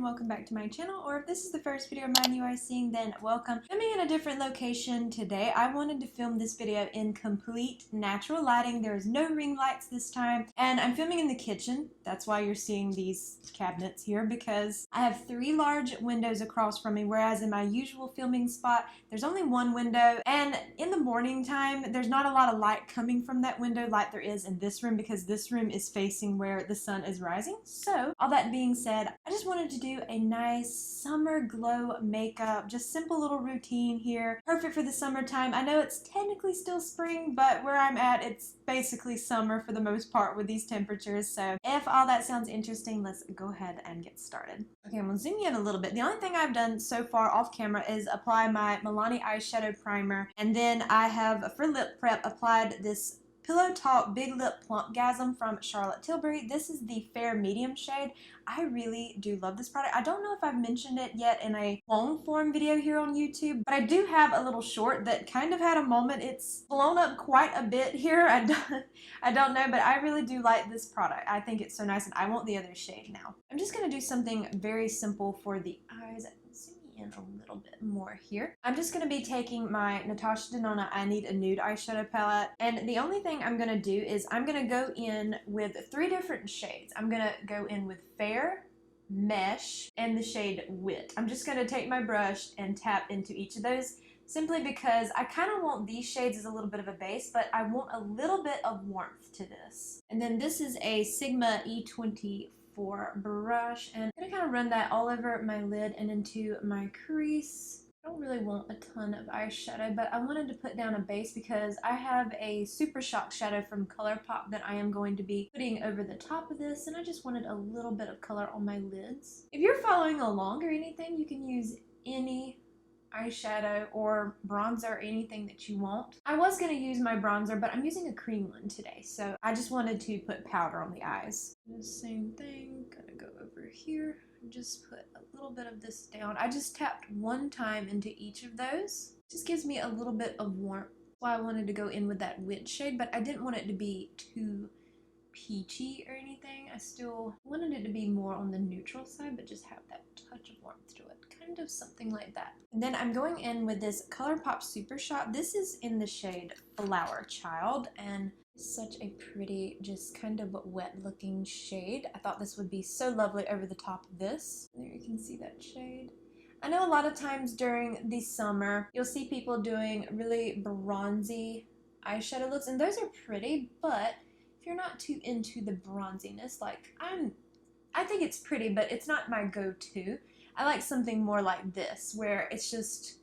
welcome back to my channel, or if this is the first video of mine you are seeing, then welcome. I'm in a different location today. I wanted to film this video in complete natural lighting. There is no ring lights this time, and I'm filming in the kitchen. That's why you're seeing these cabinets here, because I have 3 large windows across from me, whereas in my usual filming spot there's only 1 window, and in the morning time there's not a lot of light coming from that window like there is in this room, because this room is facing where the sun is rising. So all that being said, I just wanted to do a nice summer glow makeup, just simple little routine here, perfect for the summertime. I know it's technically still spring, but where I'm at, it's basically summer for the most part with these temperatures. So if all that sounds interesting, let's go ahead and get started. Okay, I'm gonna zoom in a little bit. The only thing I've done so far off camera is apply my Milani eyeshadow primer, and then I have, for lip prep, applied this Pillow Talk Big Lip Plumpgasm from Charlotte Tilbury. This is the fair medium shade. I really do love this product. I don't know if I've mentioned it yet in a long form video here on YouTube, but I do have a little short that kind of had a moment. It's blown up quite a bit here. I don't know, but I really do like this product. I think it's so nice, and I want the other shade now. I'm just going to do something very simple for the eyes. In a little bit more here. I'm just going to be taking my Natasha Denona I Need a Nude eyeshadow palette, and the only thing I'm going to do is I'm going to go in with 3 different shades. I'm going to go in with Fair, Mesh, and the shade Wit. I'm just going to take my brush and tap into each of those, simply because I kind of want these shades as a little bit of a base, but I want a little bit of warmth to this. And then this is a Sigma E24 brush, and I'm going to kind of run that all over my lid and into my crease. I don't really want a ton of eyeshadow, but I wanted to put down a base because I have a Super Shock shadow from ColourPop that I am going to be putting over the top of this, and I just wanted a little bit of color on my lids. If you're following along or anything, you can use any eyeshadow or bronzer or anything that you want. I was going to use my bronzer, but I'm using a cream one today, so I just wanted to put powder on the eyes. The same thing, gonna go over here and just put a little bit of this down. I just tapped 1 time into each of those. Just gives me a little bit of warmth. That's why I wanted to go in with that Wit shade, but I didn't want it to be too peachy or anything. I still wanted it to be more on the neutral side, but just have that touch of warmth to it. Kind of something like that. And then I'm going in with this ColourPop Super Shot. This is in the shade Flower Child, and it's such a pretty, just kind of wet looking shade. I thought this would be so lovely over the top of this. There you can see that shade. I know a lot of times during the summer, you'll see people doing really bronzy eyeshadow looks, and those are pretty, but if you're not too into the bronziness, like I think it's pretty, but it's not my go-to. I like something more like this, where it's just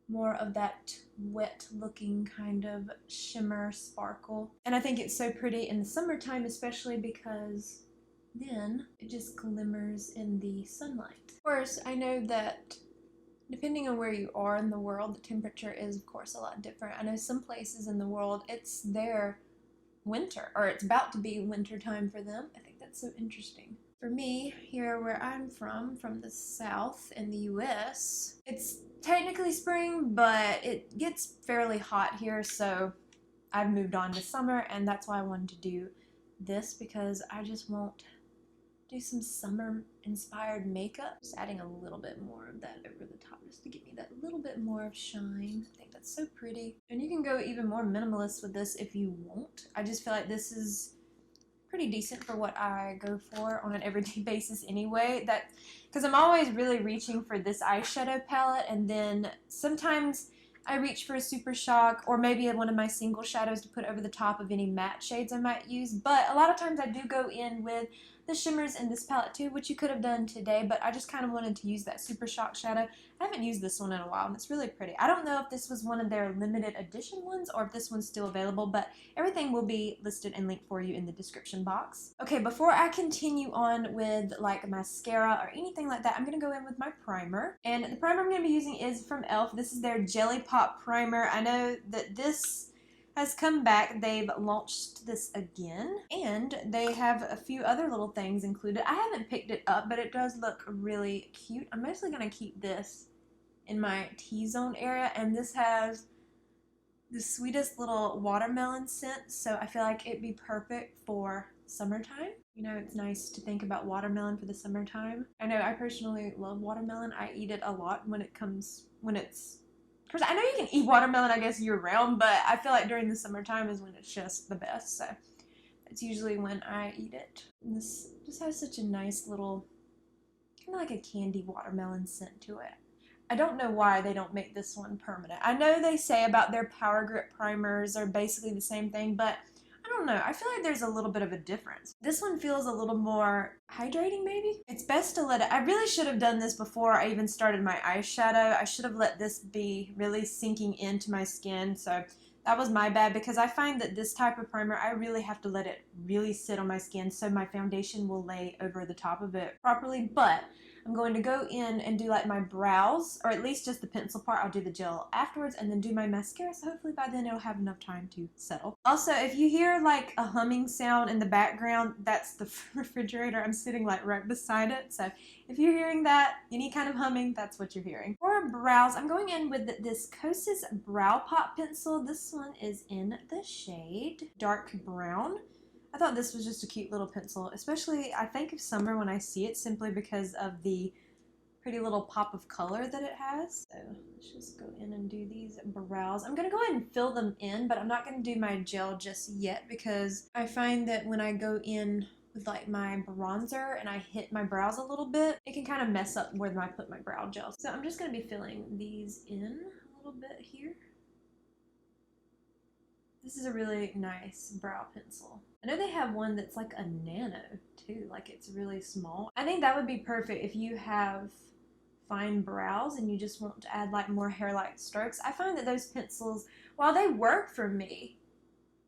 more of that wet looking kind of shimmer sparkle. And I think it's so pretty in the summertime, especially because then it just glimmers in the sunlight. Of course, I know that depending on where you are in the world, the temperature is of course a lot different. I know some places in the world it's their winter, or it's about to be winter time for them. I think that's so interesting. For me, here where I'm from the south in the US, it's technically spring, but it gets fairly hot here, so I've moved on to summer, and that's why I wanted to do this, because I just want to do some summer inspired makeup. Just adding a little bit more of that over the top just to give me that little bit more of shine. I think that's so pretty. And you can go even more minimalist with this if you want. I just feel like this is pretty decent for what I go for on an everyday basis anyway. Because I'm always really reaching for this eyeshadow palette, and then sometimes I reach for a Super Shock or maybe one of my single shadows to put over the top of any matte shades I might use. But a lot of times I do go in with the shimmers in this palette too, which you could have done today, but I just kind of wanted to use that Super Shock shadow. I haven't used this one in a while, and it's really pretty. I don't know if this was one of their limited edition ones or if this one's still available, but everything will be listed and linked for you in the description box. Okay, before I continue on with like mascara or anything like that, I'm going to go in with my primer. And the primer I'm going to be using is from e.l.f. This is their Jelly Pop Primer. I know that this has come back. They've launched this again, and they have a few other little things included. I haven't picked it up, but it does look really cute. I'm mostly going to keep this in my T-zone area, and this has the sweetest little watermelon scent, so I feel like it'd be perfect for summertime. You know, it's nice to think about watermelon for the summertime. I know I personally love watermelon. I eat it a lot when it's, of course, I know you can eat watermelon, I guess, year round, but I feel like during the summertime is when it's just the best. So it's usually when I eat it. And this just has such a nice little, kind of like a candy watermelon scent to it. I don't know why they don't make this one permanent. I know they say about their Power Grip primers are basically the same thing, but I don't know. I feel like there's a little bit of a difference. This one feels a little more hydrating, maybe? It's best to let it... I really should have done this before I even started my eyeshadow. I should have let this be really sinking into my skin, so that was my bad, because I find that this type of primer, I really have to let it really sit on my skin so my foundation will lay over the top of it properly. But I'm going to go in and do like my brows, or at least just the pencil part. I'll do the gel afterwards and then do my mascara, so hopefully by then it'll have enough time to settle. Also, if you hear like a humming sound in the background, that's the refrigerator. I'm sitting like right beside it, so if you're hearing that, any kind of humming, that's what you're hearing. For brows, I'm going in with this Kosas Brow Pop pencil. This one is in the shade Dark Brown. I thought this was just a cute little pencil, especially I think of summer when I see it, simply because of the pretty little pop of color that it has. So let's just go in and do these brows. I'm going to go ahead and fill them in, but I'm not going to do my gel just yet, because I find that when I go in with like my bronzer and I hit my brows a little bit, it can kind of mess up where I put my brow gel. So I'm just going to be filling these in a little bit here. This is a really nice brow pencil. I know they have one that's like a nano too, like it's really small. I think that would be perfect if you have fine brows and you just want to add like more hair-like strokes. I find that those pencils, while they work for me,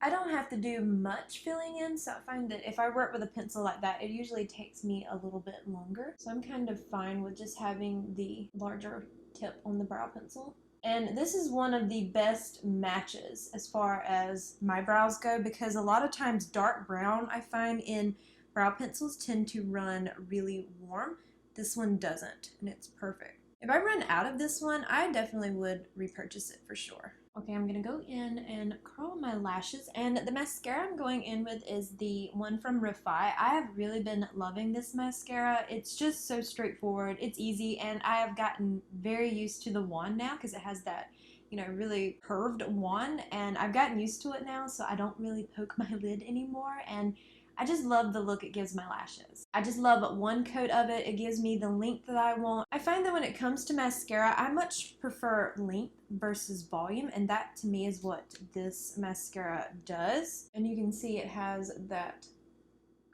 I don't have to do much filling in, so I find that if I work with a pencil like that, it usually takes me a little bit longer. So I'm kind of fine with just having the larger tip on the brow pencil. And this is one of the best matches as far as my brows go, because a lot of times dark brown, I find, in brow pencils tend to run really warm. This one doesn't, and it's perfect. If I run out of this one, I definitely would repurchase it for sure. Okay, I'm gonna go in and curl my lashes, and the mascara I'm going in with is the one from Refi. I have really been loving this mascara. It's just so straightforward, it's easy, and I have gotten very used to the wand now because it has that, you know, really curved wand, and I've gotten used to it now, so I don't really poke my lid anymore, and I just love the look it gives my lashes. I just love one coat of it. It gives me the length that I want. I find that when it comes to mascara, I much prefer length versus volume, and that to me is what this mascara does. And you can see it has that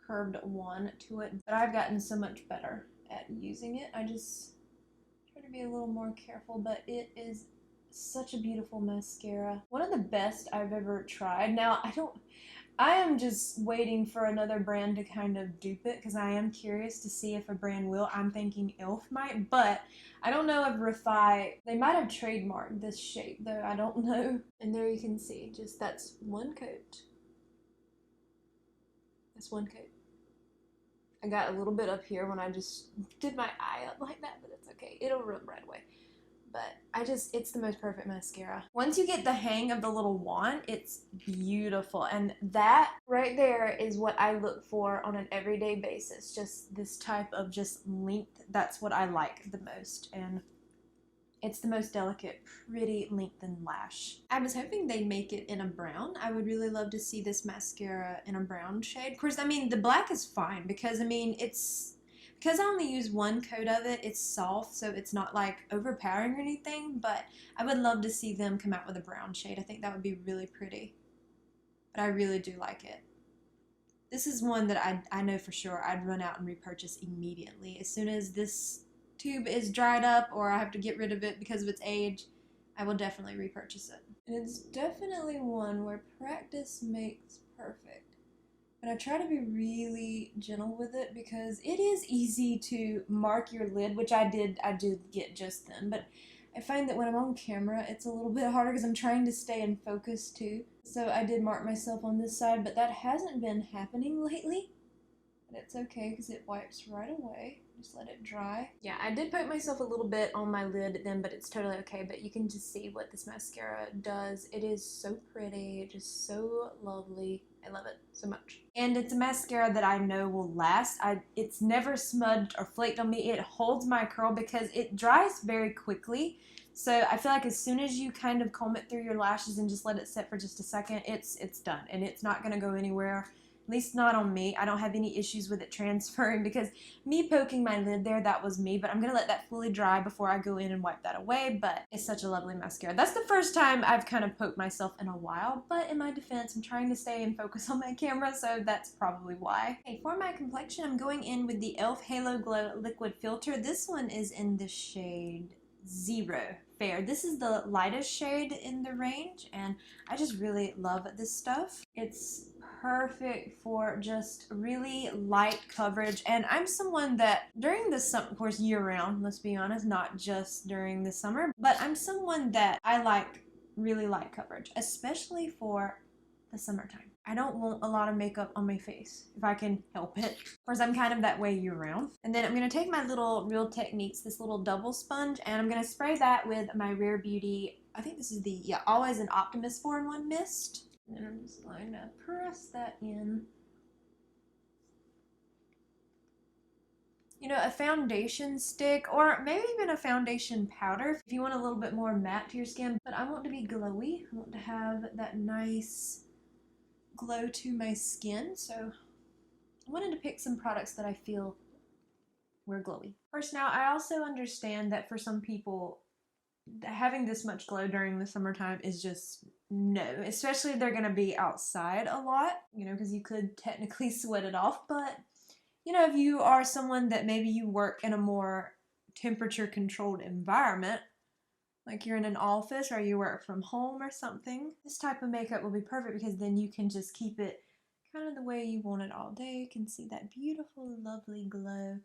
curved one to it, but I've gotten so much better at using it. I just try to be a little more careful, but it is such a beautiful mascara. One of the best I've ever tried. Now, I am just waiting for another brand to kind of dupe it, because I am curious to see if a brand will. I'm thinking e.l.f. might, but I don't know if Refi, they might have trademarked this shape though, I don't know. And there you can see, just that's one coat. That's one coat. I got a little bit up here when I just did my eye up like that, but it's okay. It'll rub right away. But it's the most perfect mascara. Once you get the hang of the little wand, it's beautiful. And that right there is what I look for on an everyday basis. Just this type of just length. That's what I like the most. And it's the most delicate, pretty lengthened lash. I was hoping they'd make it in a brown. I would really love to see this mascara in a brown shade. Of course, I mean, the black is fine because, I mean, because I only use one coat of it, it's soft, so it's not like overpowering or anything, but I would love to see them come out with a brown shade. I think that would be really pretty. But I really do like it. This is one that I know for sure I'd run out and repurchase immediately. As soon as this tube is dried up or I have to get rid of it because of its age, I will definitely repurchase it. And it's definitely one where practice makes perfect. And I try to be really gentle with it because it is easy to mark your lid, which I did get just then. But I find that when I'm on camera, it's a little bit harder because I'm trying to stay in focus too. So I did mark myself on this side, but that hasn't been happening lately. But it's okay because it wipes right away. Just let it dry. Yeah, I did poke myself a little bit on my lid then, but it's totally okay. But you can just see what this mascara does. It is so pretty, just so lovely. I love it so much. And it's a mascara that I know will last. It's never smudged or flaked on me. It holds my curl because it dries very quickly. So I feel like as soon as you kind of comb it through your lashes and just let it sit for just a second, it's done. And it's not going to go anywhere. At least not on me. I don't have any issues with it transferring because me poking my lid there, that was me. But I'm going to let that fully dry before I go in and wipe that away. But it's such a lovely mascara. That's the first time I've kind of poked myself in a while. But in my defense, I'm trying to stay and focus on my camera, so that's probably why. Okay, for my complexion, I'm going in with the e.l.f. Halo Glow Liquid Filter. This one is in the shade 0 Fair. This is the lightest shade in the range, and I just really love this stuff. It's perfect for just really light coverage, and I'm someone that during the summer, of course year round, let's be honest, not just during the summer, but I'm someone that I like really light coverage, especially for the summertime. I don't want a lot of makeup on my face if I can help it. Of course, I'm kind of that way year round. And then I'm going to take my little Real Techniques, this little double sponge, and I'm going to spray that with my Rare Beauty, I think this is the, yeah, Always an Optimist 4-in-1 Mist. And then I'm just going to press that in. You know, a foundation stick, or maybe even a foundation powder if you want a little bit more matte to your skin. But I want to be glowy. I want to have that nice glow to my skin, so I wanted to pick some products that I feel were glowy. Of course, now I also understand that for some people, having this much glow during the summertime is just no, especially if they're going to be outside a lot, you know, because you could technically sweat it off. But you know, if you are someone that maybe you work in a more temperature controlled environment, like you're in an office or you work from home or something, this type of makeup will be perfect because then you can just keep it kind of the way you want it all day. You can see that beautiful, lovely glow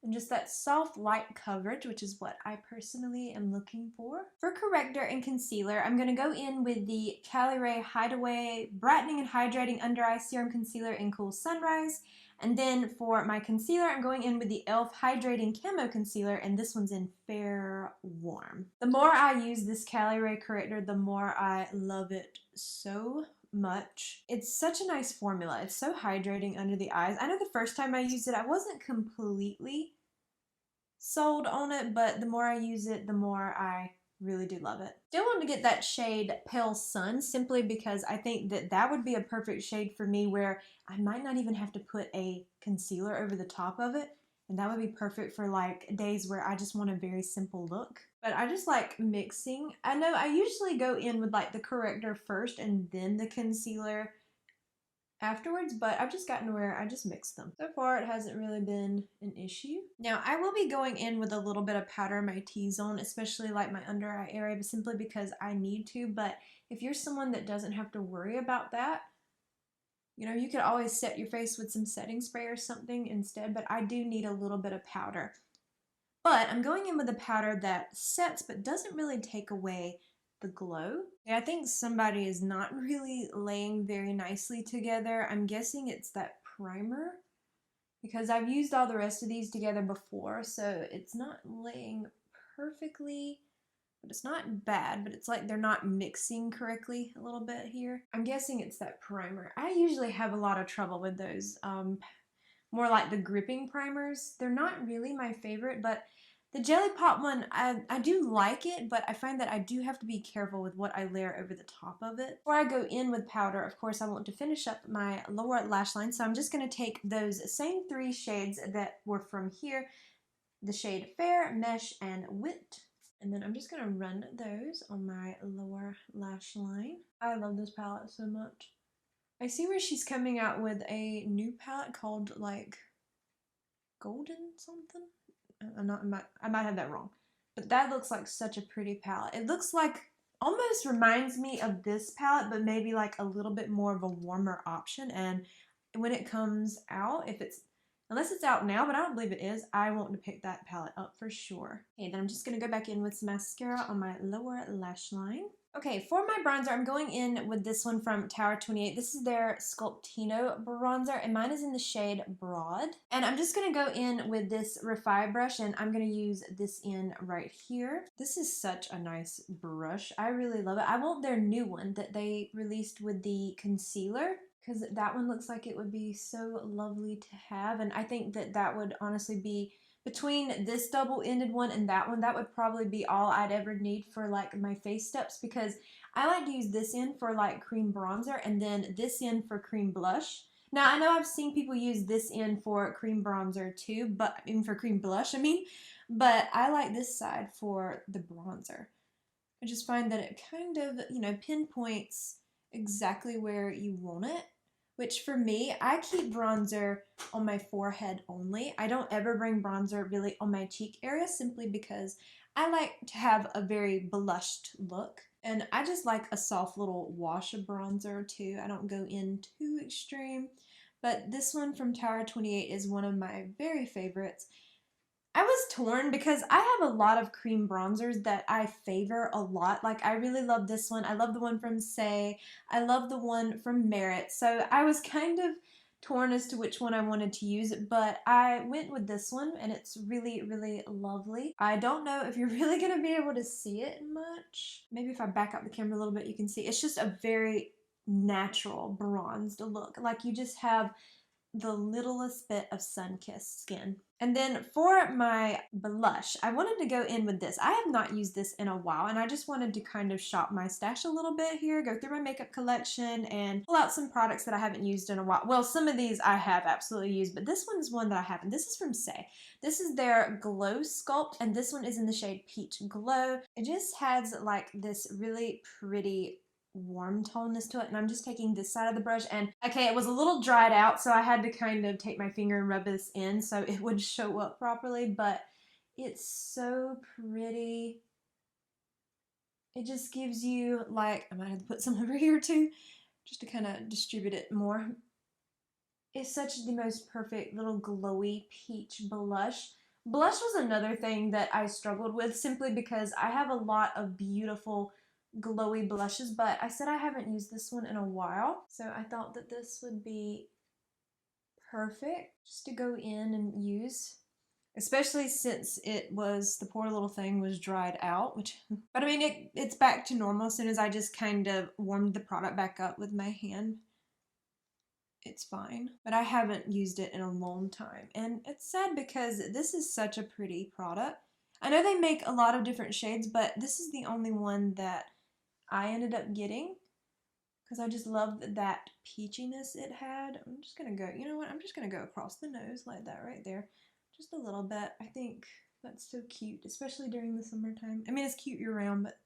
and just that soft light coverage, which is what I personally am looking for. For corrector and concealer, I'm going to go in with the Cali Ray Hideaway Brightening and Hydrating Under Eye Serum Concealer in Cool Sunrise. And then for my concealer, I'm going in with the e.l.f. Hydrating Camo Concealer, and this one's in Fair Warm. The more I use this Cali Ray corrector, the more I love it so much. It's such a nice formula. It's so hydrating under the eyes. I know the first time I used it, I wasn't completely sold on it, but the more I use it, the more I really do love it. Still want to get that shade Pale Sun simply because I think that that would be a perfect shade for me where I might not even have to put a concealer over the top of it, and that would be perfect for like days where I just want a very simple look. But I just like mixing. I know I usually go in with like the corrector first and then the concealer afterwards, but I've just gotten where I just mix them. So far, it hasn't really been an issue. Now, I will be going in with a little bit of powder in my T-zone, especially like my under eye area, but simply because I need to. But if you're someone that doesn't have to worry about that, you know, you could always set your face with some setting spray or something instead, but I do need a little bit of powder. But I'm going in with a powder that sets but doesn't really take away the glow. Yeah, I think somebody is not really laying very nicely together. I'm guessing it's that primer because I've used all the rest of these together before, so it's not laying perfectly, but it's not bad, but it's like they're not mixing correctly a little bit here. I'm guessing it's that primer. I usually have a lot of trouble with those, more like the gripping primers. They're not really my favorite, but the Jelly Pop one, I do like it, but I find that I do have to be careful with what I layer over the top of it. Before I go in with powder, of course, I want to finish up my lower lash line, so I'm just going to take those same 3 shades that were from here, the shade Fair, Mesh, and Wit. And then I'm just going to run those on my lower lash line. I love this palette so much. I see where she's coming out with a new palette called, like, Golden something? I might have that wrong. But that looks like such a pretty palette. It looks like, almost reminds me of this palette, but maybe like a little bit more of a warmer option. And when it comes out, unless it's out now, but I don't believe it is, I want to pick that palette up for sure. Okay, then I'm just going to go back in with some mascara on my lower lash line. Okay, for my bronzer, I'm going in with this one from Tower 28. This is their Sculptino bronzer, and mine is in the shade Broad. And I'm just going to go in with this Refi brush, and I'm going to use this in right here. This is such a nice brush. I really love it. I want their new one that they released with the concealer, because that one looks like it would be so lovely to have. And I think that that would honestly be, between this double-ended one and that one, that would probably be all I'd ever need for like my face steps, because I like to use this end for like cream bronzer and then this end for cream blush. Now I know I've seen people use this end for cream bronzer too, but for cream blush, but I like this side for the bronzer. I just find that it kind of, pinpoints exactly where you want it. Which for me, I keep bronzer on my forehead only. I don't ever bring bronzer really on my cheek area, simply because I like to have a very blushed look. And I just like a soft little wash of bronzer too. I don't go in too extreme. But this one from Tower 28 is one of my very favorites. I was torn because I have a lot of cream bronzers that I favor a lot. Like, I really love this one. I love the one from Say. I love the one from Merit. So I was kind of torn as to which one I wanted to use, but I went with this one and it's really, really lovely. I don't know if you're really going to be able to see it much. Maybe if I back up the camera a little bit, you can see. It's just a very natural bronzed look. Like, you just have the littlest bit of sun-kissed skin. And then for my blush, I wanted to go in with this. I have not used this in a while, and I just wanted to kind of shop my stash a little bit here, go through my makeup collection, and pull out some products that I haven't used in a while. Well, some of these I have absolutely used, but this one is one that I haven't. This is from Say. This is their Glow Sculpt, and this one is in the shade Peach Glow. It just has like this really pretty warm toneness to it, and I'm just taking this side of the brush, and okay, it was a little dried out, so I had to kind of take my finger and rub this in so it would show up properly, but it's so pretty. It just gives you, like, I might have to put some over here too just to kind of distribute it more. It's such the most perfect little glowy peach blush. Blush was another thing that I struggled with, simply because I have a lot of beautiful glowy blushes, but I said I haven't used this one in a while, so I thought that this would be perfect just to go in and use, especially since the poor little thing was dried out, but I mean, it's back to normal as soon as I just kind of warmed the product back up with my hand. It's fine, but I haven't used it in a long time, and it's sad because this is such a pretty product. I know they make a lot of different shades, but this is the only one that I ended up getting because I just loved that peachiness it had. I'm just gonna go, you know what, I'm just gonna go across the nose like that right there, just a little bit. I think that's so cute, especially during the summertime. I mean, it's cute year round, but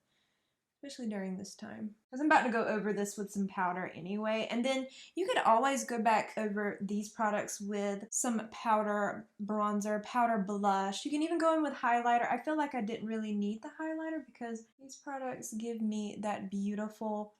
especially during this time. Because I'm about to go over this with some powder anyway. And then you could always go back over these products with some powder bronzer, powder blush. You can even go in with highlighter. I feel like I didn't really need the highlighter because these products give me that beautiful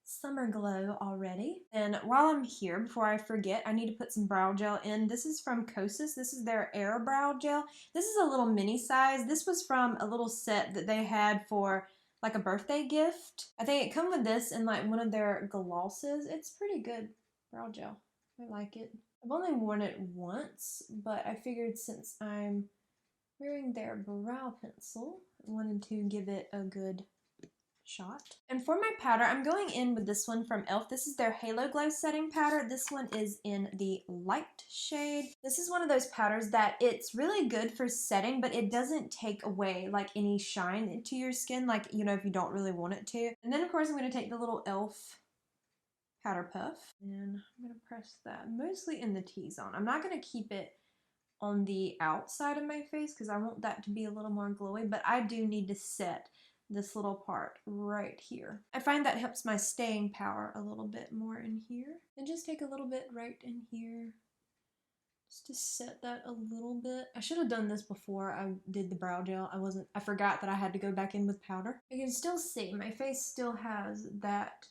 summer glow already. And while I'm here, before I forget, I need to put some brow gel in. This is from Kosas. This is their Air Brow Gel. This is a little mini size. This was from a little set that they had for like a birthday gift. I think it come with this and like one of their glosses. It's pretty good brow gel. I like it. I've only worn it once, but I figured since I'm wearing their brow pencil, I wanted to give it a good shot. And for my powder, I'm going in with this one from e.l.f. This is their Halo Glow Setting Powder. This one is in the light shade. This is one of those powders that it's really good for setting, but it doesn't take away like any shine into your skin, like, you know, if you don't really want it to. And then of course I'm going to take the little e.l.f. powder puff and I'm going to press that mostly in the T-zone. I'm not going to keep it on the outside of my face because I want that to be a little more glowy, but I do need to set this little part right here. I find that helps my staying power a little bit more in here. And just take a little bit right in here just to set that a little bit. I should have done this before I did the brow gel. I forgot that I had to go back in with powder. You can still see my face still has that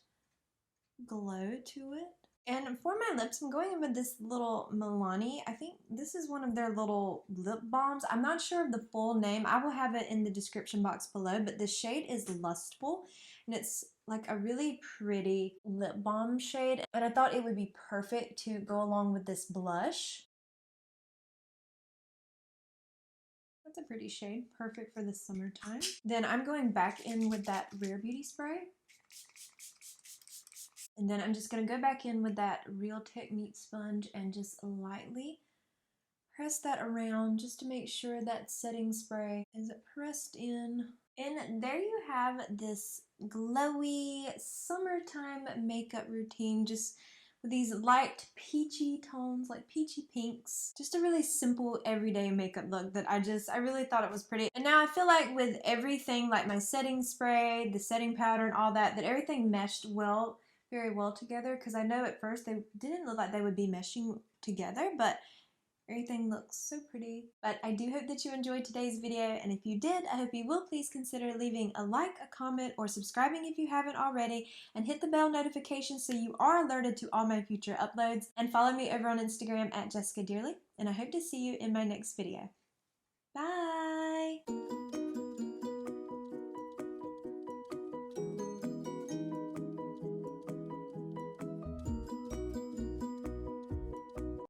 glow to it. And for my lips, I'm going in with this little Milani. I think this is one of their little lip balms. I'm not sure of the full name. I will have it in the description box below, but the shade is Lustful, and it's like a really pretty lip balm shade. And I thought it would be perfect to go along with this blush. That's a pretty shade, perfect for the summertime. Then I'm going back in with that Rare Beauty spray. And then I'm just going to go back in with that Real Technique sponge and just lightly press that around just to make sure that setting spray is pressed in. And there you have this glowy summertime makeup routine, just with these light peachy tones, like peachy pinks. Just a really simple everyday makeup look that I really thought it was pretty. And now I feel like with everything, like my setting spray, the setting powder and all that, that everything meshed very well together, because I know at first they didn't look like they would be meshing together, but everything looks so pretty. But I do hope that you enjoyed today's video, and if you did, I hope you will please consider leaving a like, a comment, or subscribing if you haven't already, and hit the bell notification so you are alerted to all my future uploads, and follow me over on Instagram at jessicadeerly, and I hope to see you in my next video. Bye!